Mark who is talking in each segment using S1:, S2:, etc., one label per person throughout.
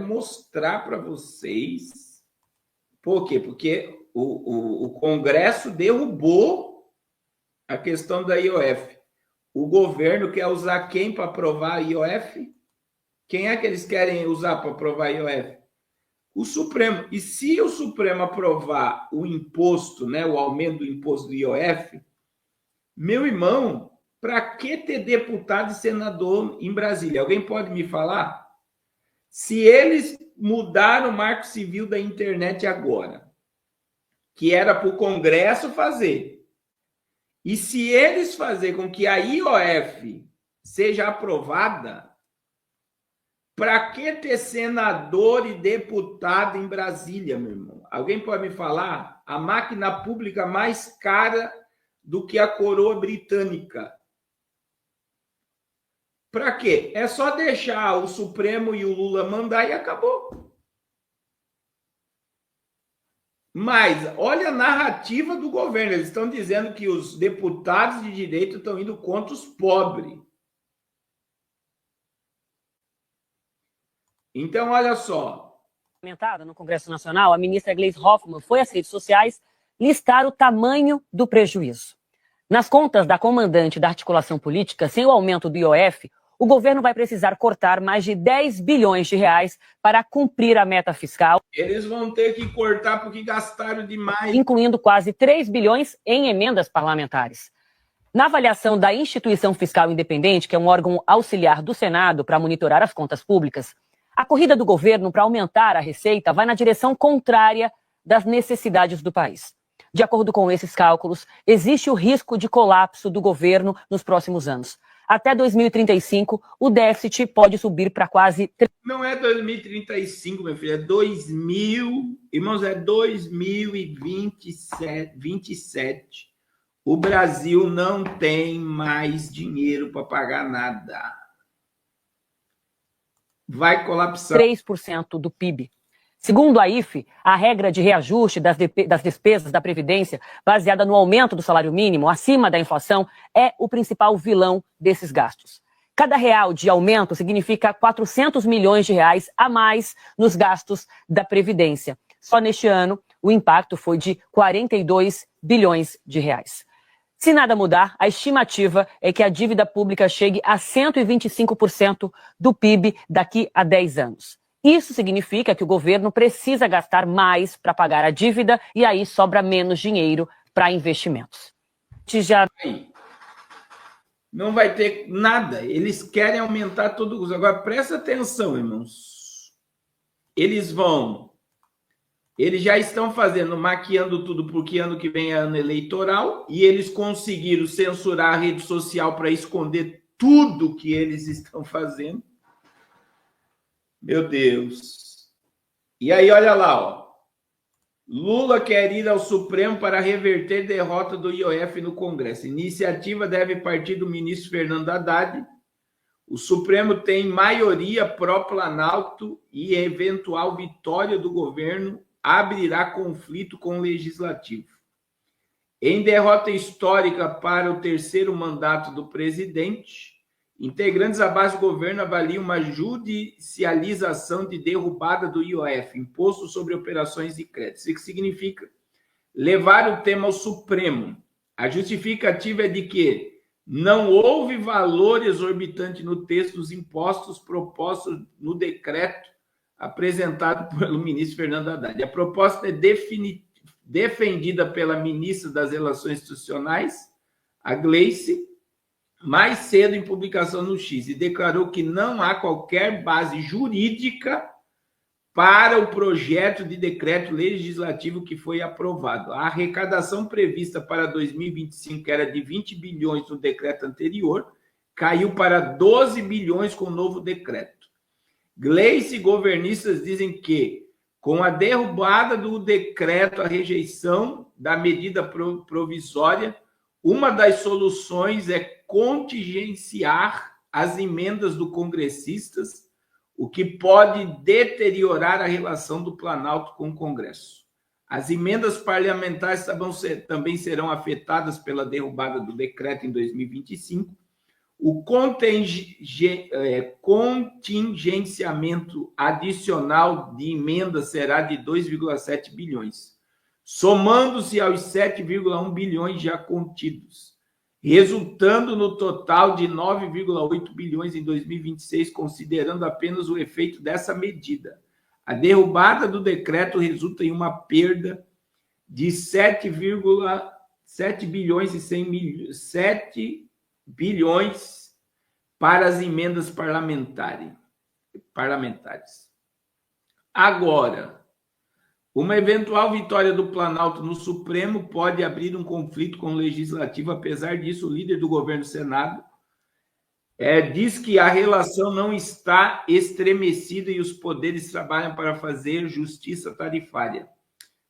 S1: mostrar para vocês. Por quê? Porque o Congresso derrubou a questão da IOF. O governo quer usar quem para aprovar a IOF? Quem é que eles querem usar para aprovar a IOF? O Supremo. E se o Supremo aprovar o imposto, né, o aumento do imposto do IOF, meu irmão, para que ter deputado e senador em Brasília? Alguém pode me falar? Se eles mudaram o marco civil da internet agora, que era para o Congresso fazer, e se eles fazerem com que a IOF seja aprovada, para que ter senador e deputado em Brasília, meu irmão? Alguém pode me falar? A máquina pública mais cara do que a coroa britânica. Para quê? É só deixar o Supremo e o Lula mandar e acabou. Mas olha a narrativa do governo. Eles estão dizendo que os deputados de direita estão indo contra os pobres. Então, olha só.
S2: No Congresso Nacional, a ministra Gleisi Hoffmann foi às redes sociais listar o tamanho do prejuízo. Nas contas da comandante da articulação política, sem o aumento do IOF, o governo vai precisar cortar mais de 10 bilhões de reais para cumprir a meta fiscal.
S1: Eles vão ter que cortar porque gastaram demais.
S2: Incluindo quase 3 bilhões em emendas parlamentares. Na avaliação da Instituição Fiscal Independente, que é um órgão auxiliar do Senado para monitorar as contas públicas, a corrida do governo para aumentar a receita vai na direção contrária das necessidades do país. De acordo com esses cálculos, existe o risco de colapso do governo nos próximos anos. Até 2035, o déficit pode subir para quase...
S1: Não é 2035, meu filho, é 2000... Irmãos, é 2027. O Brasil não tem mais dinheiro para pagar nada. Vai colapsar.
S2: 3% do PIB. Segundo a IFE, a regra de reajuste das despesas da Previdência, baseada no aumento do salário mínimo acima da inflação, é o principal vilão desses gastos. Cada real de aumento significa 400 milhões de reais a mais nos gastos da Previdência. Só neste ano, o impacto foi de 42 bilhões de reais. Se nada mudar, a estimativa é que a dívida pública chegue a 125% do PIB daqui a 10 anos. Isso significa que o governo precisa gastar mais para pagar a dívida e aí sobra menos dinheiro para investimentos.
S1: Não vai ter nada. Eles querem aumentar todo o custo. Agora, presta atenção, irmãos. Eles já estão fazendo, maquiando tudo, porque ano que vem é ano eleitoral, e eles conseguiram censurar a rede social para esconder tudo que eles estão fazendo. Meu Deus. E aí, olha lá, ó. Lula quer ir ao Supremo para reverter derrota do IOF no Congresso. Iniciativa deve partir do ministro Fernando Haddad. O Supremo tem maioria pró-Planalto e eventual vitória do governo abrirá conflito com o Legislativo. Em derrota histórica para o terceiro mandato do presidente, integrantes da base do governo avaliam uma judicialização de derrubada do IOF, Imposto sobre Operações de Crédito. Isso que significa levar o tema ao Supremo. A justificativa é de que não houve valor exorbitante no texto dos impostos propostos no decreto apresentado pelo ministro Fernando Haddad. A proposta é defendida pela ministra das Relações Institucionais, a Gleisi, mais cedo em publicação no X, e declarou que não há qualquer base jurídica para o projeto de decreto legislativo que foi aprovado. A arrecadação prevista para 2025, que era de 20 bilhões no decreto anterior, caiu para 12 bilhões com o novo decreto. Gleisi e governistas dizem que, com a derrubada do decreto, a rejeição da medida provisória, uma das soluções é contingenciar as emendas do congressistas, o que pode deteriorar a relação do Planalto com o Congresso. As emendas parlamentares também serão afetadas pela derrubada do decreto em 2025. O contingenciamento adicional de emenda será de 2,7 bilhões, somando-se aos 7,1 bilhões já contidos, resultando no total de 9,8 bilhões em 2026, considerando apenas o efeito dessa medida. A derrubada do decreto resulta em uma perda de 7 bilhões e 100 milhões, 7 bilhões para as emendas parlamentares. Agora, uma eventual vitória do Planalto no Supremo pode abrir um conflito com o Legislativo. Apesar disso, o líder do governo Senado diz que a relação não está estremecida e os poderes trabalham para fazer justiça tarifária.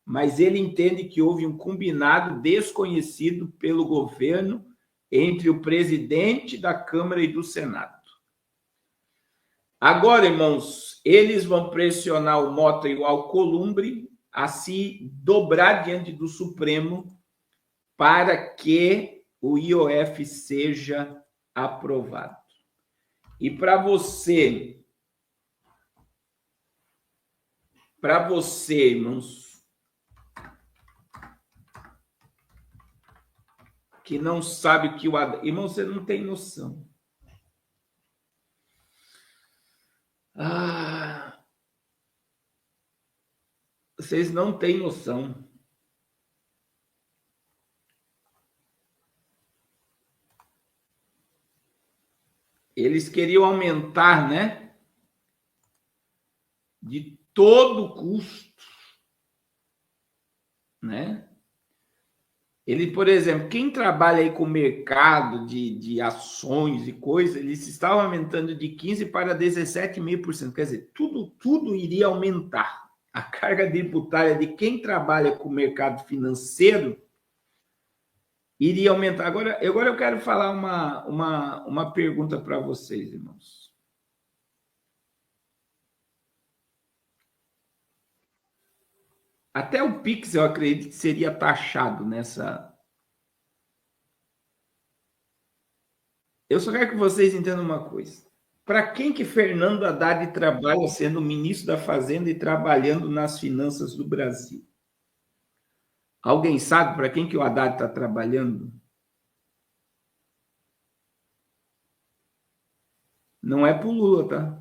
S1: Mas ele entende que houve um combinado desconhecido pelo governo entre o presidente da Câmara e do Senado. Agora, irmãos, eles vão pressionar o Mota e o Alcolumbre a se dobrar diante do Supremo para que o IOF seja aprovado. E para você, irmãos, que não sabe o que o Haddad... Irmão, você não tem noção. Vocês não têm noção. Eles queriam aumentar, né? De todo custo, né? Ele, por exemplo, quem trabalha aí com o mercado de ações e coisas, eles estavam aumentando de 15% para 17,5%. Quer dizer, tudo iria aumentar. A carga tributária de quem trabalha com o mercado financeiro iria aumentar. Agora eu quero falar uma pergunta para vocês, irmãos. Até o Pix, eu acredito que seria taxado nessa... Eu só quero que vocês entendam uma coisa. Para quem que Fernando Haddad trabalha sendo ministro da Fazenda e trabalhando nas finanças do Brasil? Alguém sabe para quem que o Haddad está trabalhando? Não é para o Lula, tá?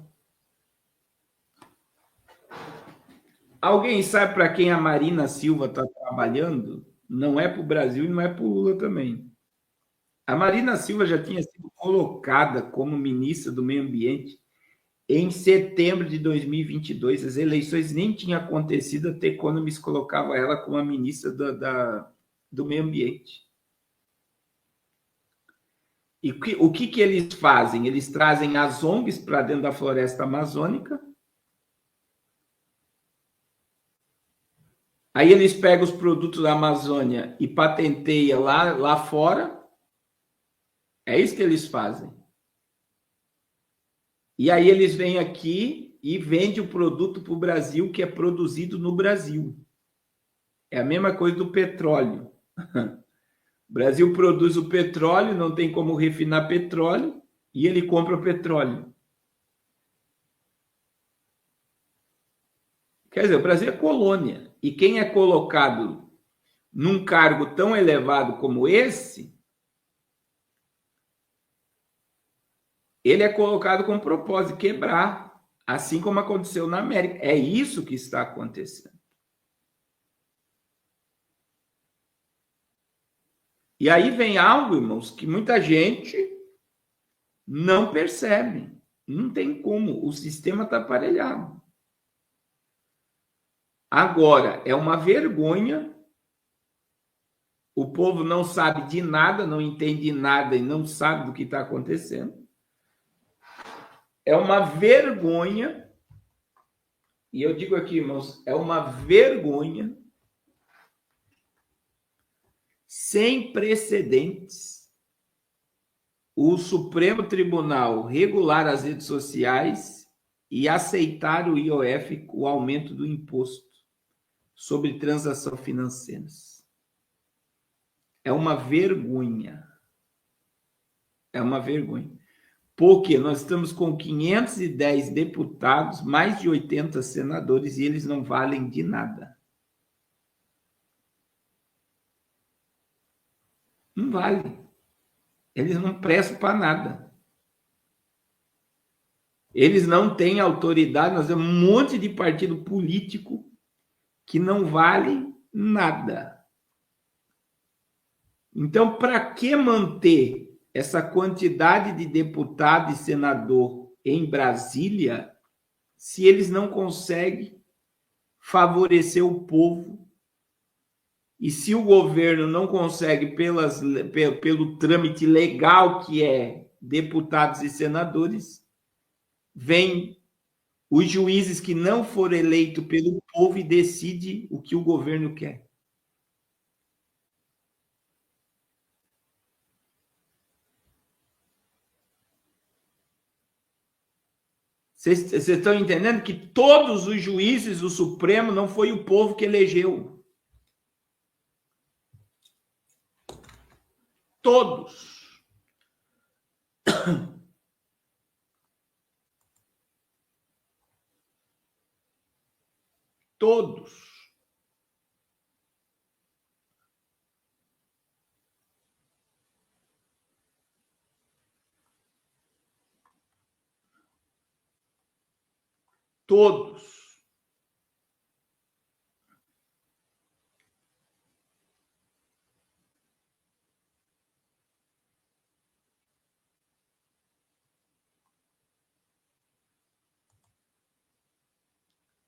S1: Alguém sabe para quem a Marina Silva está trabalhando? Não é para o Brasil e não é para o Lula também. A Marina Silva já tinha sido colocada como ministra do Meio Ambiente em setembro de 2022. As eleições nem tinham acontecido, até Economist colocava ela como a ministra do Meio Ambiente. E o que eles fazem? Eles trazem as ONGs para dentro da floresta amazônica. Aí eles pegam os produtos da Amazônia e patenteiam lá fora. É isso que eles fazem. E aí eles vêm aqui e vendem o produto para o Brasil, que é produzido no Brasil. É a mesma coisa do petróleo. O Brasil produz o petróleo, não tem como refinar petróleo, e ele compra o petróleo. Quer dizer, o Brasil é colônia. E quem é colocado num cargo tão elevado como esse, ele é colocado com o propósito de quebrar, assim como aconteceu na América. É isso que está acontecendo. E aí vem algo, irmãos, que muita gente não percebe. Não tem como. O sistema está aparelhado. Agora, é uma vergonha. O povo não sabe de nada, não entende nada e não sabe do que está acontecendo. É uma vergonha, e eu digo aqui, irmãos, é uma vergonha sem precedentes o Supremo Tribunal regular as redes sociais e aceitar o IOF, o aumento do imposto sobre transações financeiras. É uma vergonha. É uma vergonha. Porque nós estamos com 510 deputados, mais de 80 senadores, e eles não valem de nada. Não vale. Eles não prestam para nada. Eles não têm autoridade. Nós temos um monte de partido político que não vale nada. Então, para que manter essa quantidade de deputado e senador em Brasília se eles não conseguem favorecer o povo? E se o governo não consegue, pelo trâmite legal que é deputados e senadores, vem os juízes que não foram eleitos pelo povo e decide o que o governo quer. Vocês estão entendendo que todos os juízes do Supremo não foi o povo que elegeu. Todos. Todos. Todos.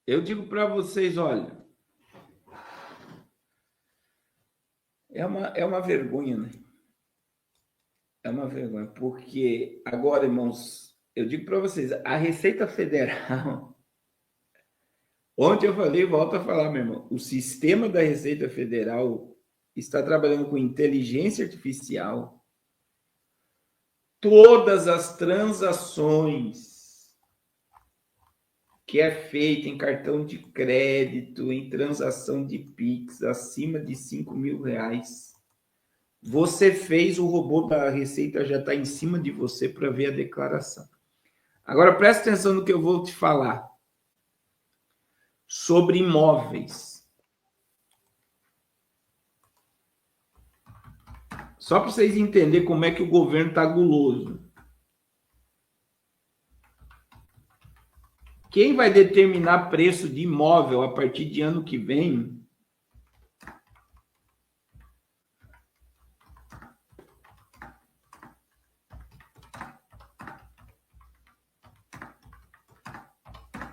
S1: Eu digo para vocês, olha, é uma vergonha, né? É uma vergonha, porque agora, irmãos, eu digo para vocês, a Receita Federal, ontem eu falei e volto a falar, meu irmão, o sistema da Receita Federal está trabalhando com inteligência artificial, todas as transações que é feita em cartão de crédito, em transação de Pix, acima de R$5.000, você fez, o robô da Receita já está em cima de você para ver a declaração. Agora, presta atenção no que eu vou te falar sobre imóveis. Só para vocês entenderem como é que o governo está guloso. Quem vai determinar preço de imóvel a partir de ano que vem?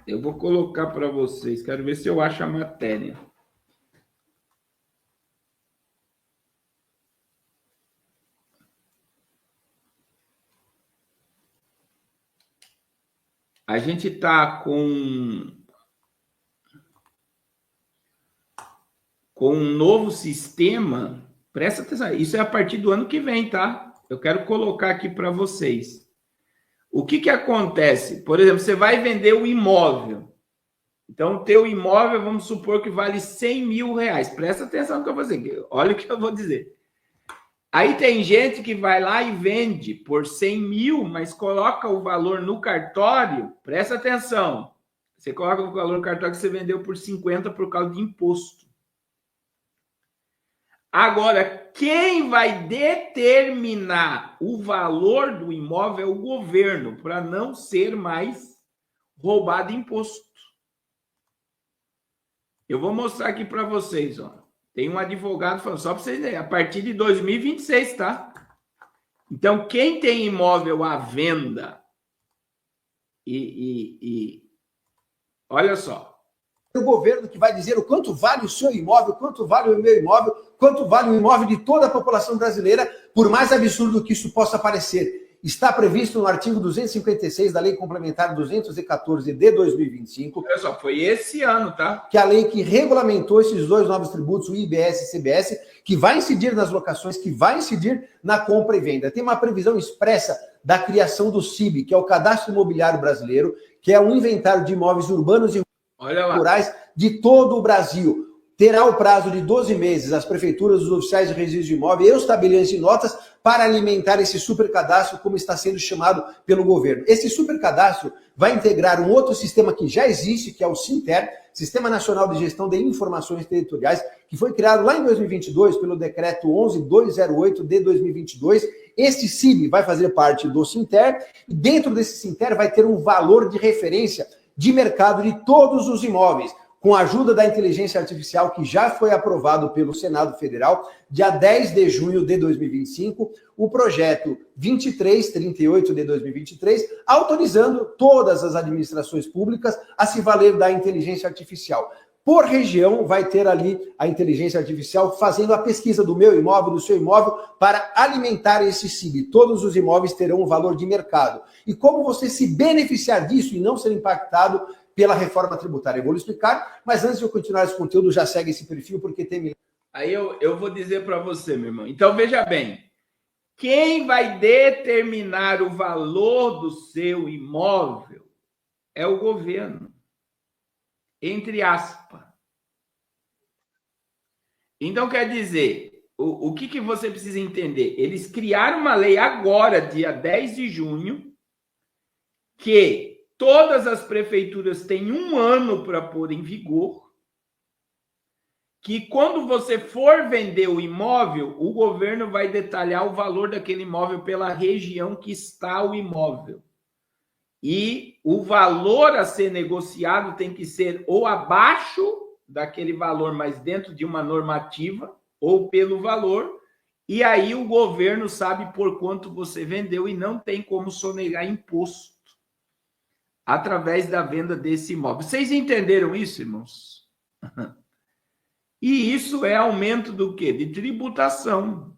S1: Eu vou colocar para vocês, quero ver se eu acho a matéria. A gente está com um novo sistema. Presta atenção, isso é a partir do ano que vem, tá? Eu quero colocar aqui para vocês. O que acontece? Por exemplo, você vai vender um imóvel. Então, o teu imóvel, vamos supor que vale R$100.000. Presta atenção no que eu vou dizer. Olha o que eu vou dizer. Aí tem gente que vai lá e vende por 100 mil, mas coloca o valor no cartório. Presta atenção. Você coloca o valor no cartório que você vendeu por 50 por causa de imposto. Agora, quem vai determinar o valor do imóvel é o governo, para não ser mais roubado imposto. Eu vou mostrar aqui para vocês, ó. Tem um advogado falando, só para vocês verem, a partir de 2026, tá? Então, quem tem imóvel à venda olha só.
S3: O governo que vai dizer o quanto vale o seu imóvel, quanto vale o meu imóvel, quanto vale o imóvel de toda a população brasileira, por mais absurdo que isso possa parecer. Está previsto no artigo 256 da Lei Complementar 214 de 2025.
S1: Olha só, foi esse ano, tá?
S3: Que é a lei que regulamentou esses dois novos tributos, o IBS e CBS, que vai incidir nas locações, que vai incidir na compra e venda. Tem uma previsão expressa da criação do CIB, que é o Cadastro Imobiliário Brasileiro, que é um inventário de imóveis urbanos e rurais de todo o Brasil. terá o prazo de 12 meses as prefeituras, os oficiais de registro de imóvel e os tabeliões de notas para alimentar esse supercadastro, como está sendo chamado pelo governo. Esse supercadastro vai integrar um outro sistema que já existe, que é o SINTER, Sistema Nacional de Gestão de Informações Territoriais, que foi criado lá em 2022 pelo decreto 11208 de 2022. Este CIB vai fazer parte do SINTER e dentro desse SINTER vai ter um valor de referência de mercado de todos os imóveis, com a ajuda da inteligência artificial que já foi aprovado pelo Senado Federal, dia 10 de junho de 2025, o projeto 2338 de 2023, autorizando todas as administrações públicas a se valer da inteligência artificial. Por região, vai ter ali a inteligência artificial fazendo a pesquisa do meu imóvel, do seu imóvel, para alimentar esse CIB. Todos os imóveis terão um valor de mercado. E como você se beneficiar disso e não ser impactado pela reforma tributária? Eu vou lhe explicar, mas antes de eu continuar esse conteúdo, já segue esse perfil, porque tem...
S1: Aí eu vou dizer para você, meu irmão. Então, veja bem. Quem vai determinar o valor do seu imóvel é o governo. Entre aspas. Então, quer dizer, o que você precisa entender? Eles criaram uma lei agora, dia 10 de junho, que todas as prefeituras têm 1 ano para pôr em vigor, que quando você for vender o imóvel, o governo vai detalhar o valor daquele imóvel pela região que está o imóvel. E o valor a ser negociado tem que ser ou abaixo daquele valor, mas dentro de uma normativa, ou pelo valor, e aí o governo sabe por quanto você vendeu e não tem como sonegar imposto através da venda desse imóvel. Vocês entenderam isso, irmãos? E isso é aumento do quê? De tributação.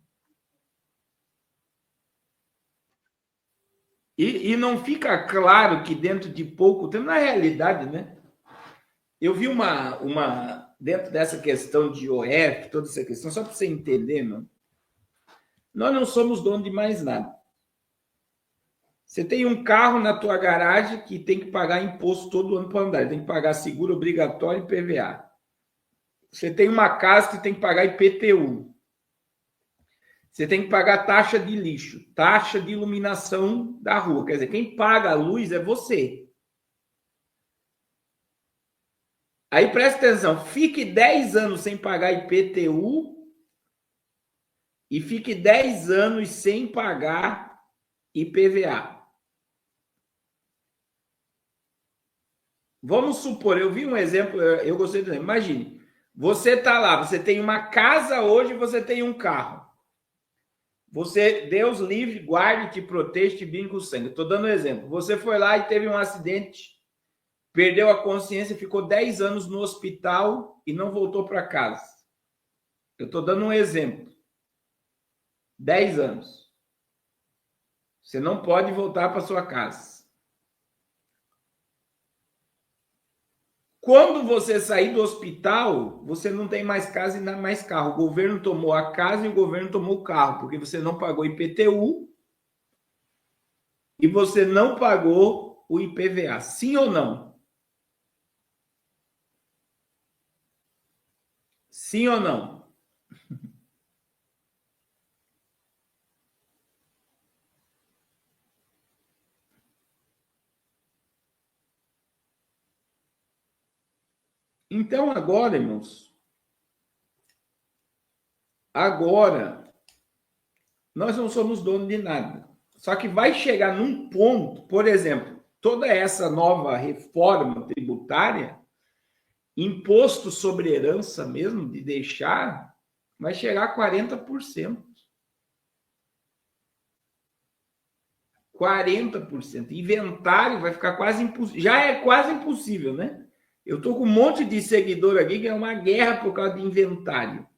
S1: E não fica claro que dentro de pouco tempo, na realidade, né? Eu vi dentro dessa questão de IOF, toda essa questão, só para você entender, mano, nós não somos dono de mais nada. Você tem um carro na tua garagem que tem que pagar imposto todo ano para andar, tem que pagar seguro obrigatório e PVA. Você tem uma casa que tem que pagar IPTU. Você tem que pagar taxa de lixo, taxa de iluminação da rua. Quer dizer, quem paga a luz é você. Aí presta atenção, fique 10 anos sem pagar IPTU e fique 10 anos sem pagar IPVA. Vamos supor, eu vi um exemplo, eu gostei do exemplo. Imagine, você está lá, você tem uma casa hoje, você tem um carro. Você, Deus livre, guarde, te proteja, te brinque com sangue. Estou dando um exemplo. Você foi lá e teve um acidente, perdeu a consciência, ficou 10 anos no hospital e não voltou para casa. Eu estou dando um exemplo. 10 anos. Você não pode voltar para sua casa. Quando você sair do hospital, você não tem mais casa e não mais carro. O governo tomou a casa e o governo tomou o carro, porque você não pagou IPTU e você não pagou o IPVA. Sim ou não? Sim ou não? Então, agora, irmãos, agora, nós não somos donos de nada. Só que vai chegar num ponto, por exemplo, toda essa nova reforma tributária, imposto sobre herança mesmo, de deixar, vai chegar a 40%. 40%. Inventário vai ficar quase impossível. Já é quase impossível, né? Eu estou com um monte de seguidor aqui que é uma guerra por causa de inventário.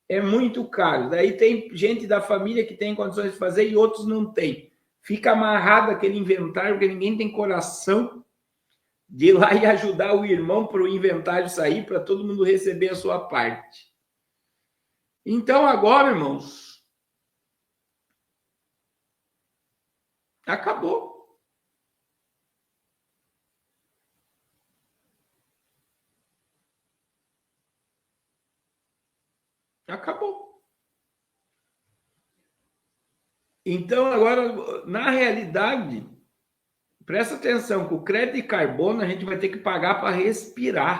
S1: É muito caro. Daí tem gente da família que tem condições de fazer e outros não tem. Fica amarrado aquele inventário porque ninguém tem coração de ir lá e ajudar o irmão para o inventário sair, para todo mundo receber a sua parte. Então agora, irmãos, acabou. Acabou. Então, agora, na realidade, presta atenção que o crédito de carbono a gente vai ter que pagar para respirar.